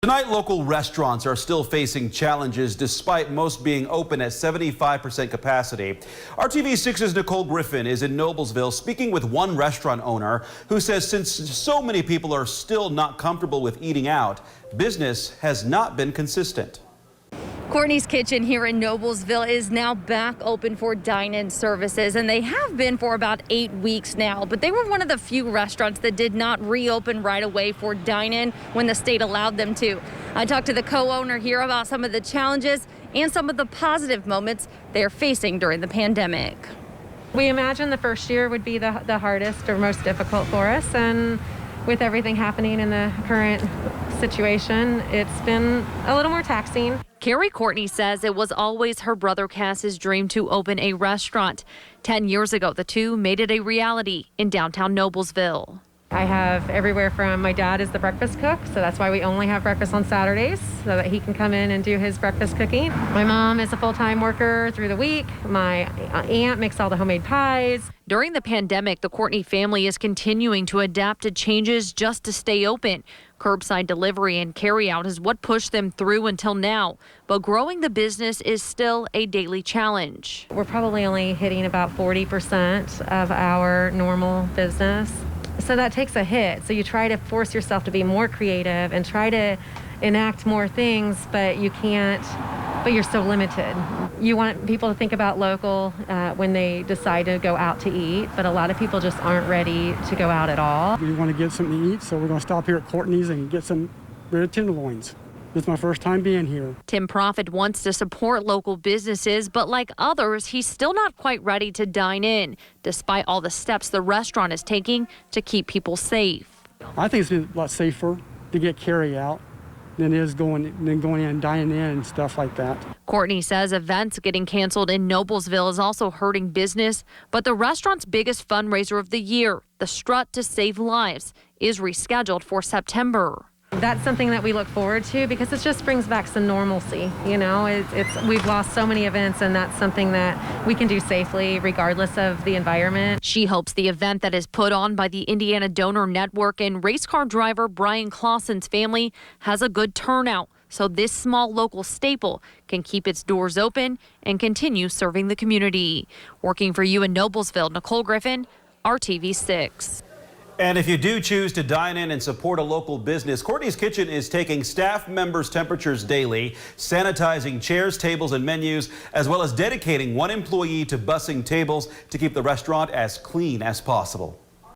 Tonight, local restaurants are still facing challenges despite most being open at 75% capacity. RTV6's Nicole Griffin is in Noblesville speaking with one restaurant owner who says since so many people are still not comfortable with eating out, business has not been consistent. Courtney's Kitchen here in Noblesville is now back open for dine-in services, and they have been for about 8 weeks now. But they were one of the few restaurants that did not reopen right away for dine-in when the state allowed them to. I talked to the co-owner here about some of the challenges and some of the positive moments they're facing during the pandemic. We imagine the first year would be the hardest or most difficult for us, and with everything happening in the current situation, it's been a little more taxing. Carrie Courtney says it was always her brother Cass's dream to open a restaurant. 10 years ago, the two made it a reality in downtown Noblesville. I have everywhere from my dad is the breakfast cook, so that's why we only have breakfast on Saturdays, so that he can come in and do his breakfast cooking. My mom is a full-time worker through the week. My aunt makes all the homemade pies. During the pandemic, the Courtney family is continuing to adapt to changes just to stay open. Curbside delivery and carryout is what pushed them through until now, but growing the business is still a daily challenge. We're probably only hitting about 40% of our normal business. So that takes a hit. So you try to force yourself to be more creative and try to enact more things, but you can't, but you're so limited. You want people to think about local when they decide to go out to eat, but a lot of people just aren't ready to go out at all. We want to get something to eat, so we're going to stop here at Courtney's and get some red tenderloins. It's my first time being here. Tim Profit wants to support local businesses, but like others, he's still not quite ready to dine in, despite all the steps the restaurant is taking to keep people safe. I think it's a lot safer to get carry out than it is going in and dining in and stuff like that. Courtney says events getting canceled in Noblesville is also hurting business, but the restaurant's biggest fundraiser of the year, the Strut to Save Lives, is rescheduled for September. That's something that we look forward to because it just brings back some normalcy. You know, we've lost so many events, and that's something that we can do safely regardless of the environment. She hopes the event that is put on by the Indiana Donor Network and race car driver Brian Clausen's family has a good turnout, so this small local staple can keep its doors open and continue serving the community. Working for you in Noblesville, Nicole Griffin, RTV6. And if you do choose to dine in and support a local business, Courtney's Kitchen is taking staff members' temperatures daily, sanitizing chairs, tables, and menus, as well as dedicating one employee to bussing tables to keep the restaurant as clean as possible.